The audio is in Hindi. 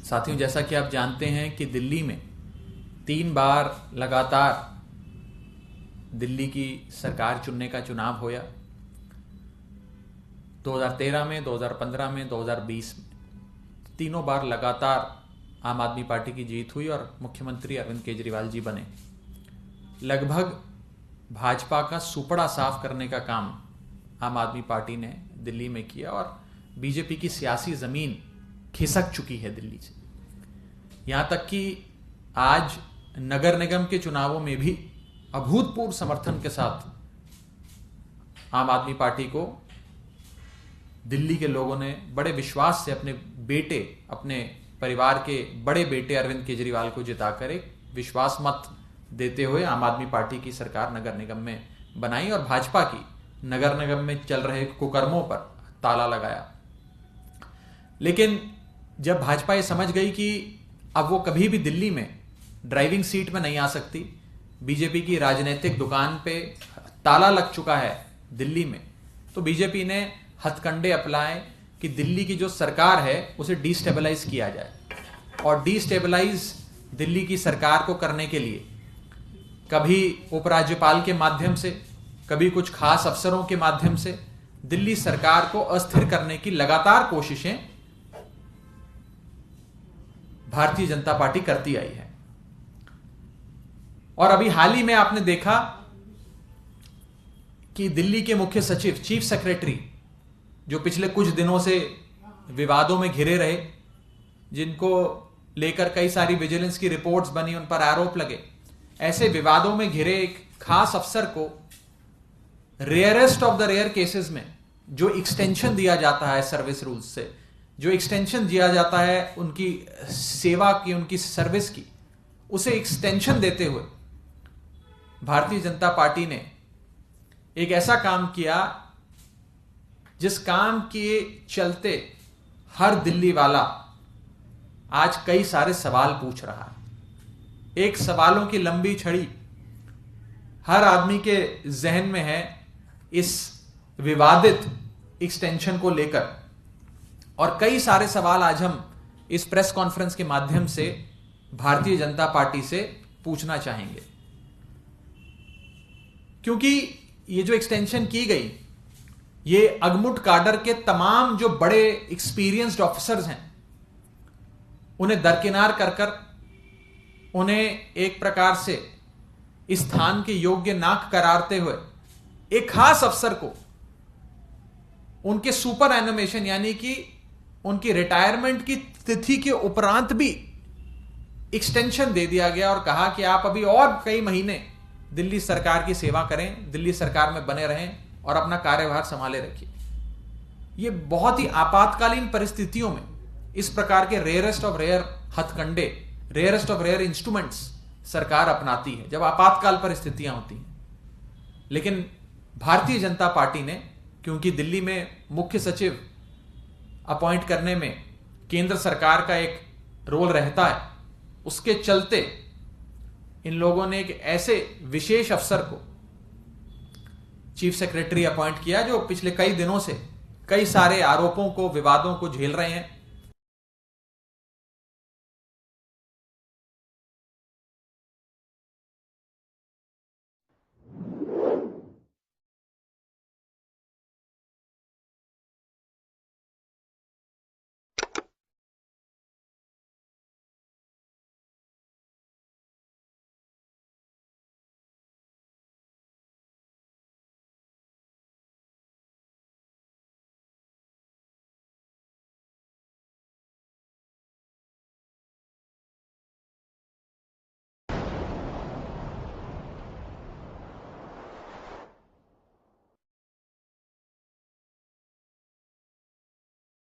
साथियों, जैसा कि आप जानते हैं कि दिल्ली में 3 बार लगातार दिल्ली की सरकार चुनने का चुनाव होया। 2013 में, 2015 में, 2020 में तीनों बार लगातार आम आदमी पार्टी की जीत हुई और मुख्यमंत्री अरविंद केजरीवाल जी बने। लगभग भाजपा का सुपड़ा साफ करने का काम आम आदमी पार्टी ने दिल्ली में किया और बीजेपी की सियासी जमीन खिसक चुकी है दिल्ली से। यहां तक कि आज नगर निगम के चुनावों में भी अभूतपूर्व समर्थन के साथ आम आदमी पार्टी को दिल्ली के लोगों ने बड़े विश्वास से अपने परिवार के बड़े बेटे अरविंद केजरीवाल को जिताकर एक विश्वास मत देते हुए आम आदमी पार्टी की सरकार नगर निगम में बनाई और भाजपा की नगर निगम में चल रहे कुकर्मों पर ताला लगाया। लेकिन जब भाजपा ये समझ गई कि अब वो कभी भी दिल्ली में ड्राइविंग सीट में नहीं आ सकती, बीजेपी की राजनीतिक दुकान पे ताला लग चुका है दिल्ली में, तो बीजेपी ने हथकंडे अपनाए कि दिल्ली की जो सरकार है उसे डिस्टेबलाइज किया जाए। और डिस्टेबलाइज दिल्ली की सरकार को करने के लिए कभी उपराज्यपाल के माध्यम से, कभी कुछ खास अफसरों के माध्यम से दिल्ली सरकार को अस्थिर करने की लगातार कोशिशें भारतीय जनता पार्टी करती आई है। और अभी हाल ही में आपने देखा कि दिल्ली के मुख्य सचिव, चीफ सेक्रेटरी, जो पिछले कुछ दिनों से विवादों में घिरे रहे, जिनको लेकर कई सारी विजिलेंस की रिपोर्ट्स बनी, उन पर आरोप लगे, ऐसे विवादों में घिरे एक खास अफसर को rarest of the rare cases में जो एक्सटेंशन दिया जाता है सर्विस रूल्स से, जो एक्सटेंशन दिया जाता है उनकी सेवा की, उनकी सर्विस की, उसे एक्सटेंशन देते हुए भारतीय जनता पार्टी ने एक ऐसा काम किया जिस काम के चलते हर दिल्ली वाला आज कई सारे सवाल पूछ रहा है। एक सवालों की लंबी छड़ी हर आदमी के जहन में है इस विवादित एक्सटेंशन को लेकर, और कई सारे सवाल आज हम इस प्रेस कॉन्फ्रेंस के माध्यम से भारतीय जनता पार्टी से पूछना चाहेंगे। क्योंकि ये जो एक्सटेंशन की गई, ये अगमुट काडर के तमाम जो बड़े एक्सपीरियंस्ड ऑफिसर्स हैं उन्हें दरकिनार कर उन्हें एक प्रकार से इस स्थान के योग्य नाक करारते हुए एक खास अफसर को उनके सुपर एनिमेशन यानी कि उनकी रिटायरमेंट की तिथि के उपरांत भी एक्सटेंशन दे दिया गया और कहा कि आप अभी और कई महीने दिल्ली सरकार की सेवा करें, दिल्ली सरकार में बने रहें और अपना कार्यभार संभाले रखिए। ये बहुत ही आपातकालीन परिस्थितियों में इस प्रकार के रेयरेस्ट ऑफ रेयर हथकंडे, रेयरेस्ट ऑफ रेयर इंस्ट्रूमेंट्स सरकार अपनाती है जब आपातकाल परिस्थितियां होती हैं। लेकिन भारतीय जनता पार्टी ने, क्योंकि दिल्ली में मुख्य सचिव अपॉइंट करने में केंद्र सरकार का एक रोल रहता है, उसके चलते इन लोगों ने एक ऐसे विशेष अफसर को चीफ सेक्रेटरी अपॉइंट किया जो पिछले कई दिनों से कई सारे आरोपों को, विवादों को झेल रहे हैं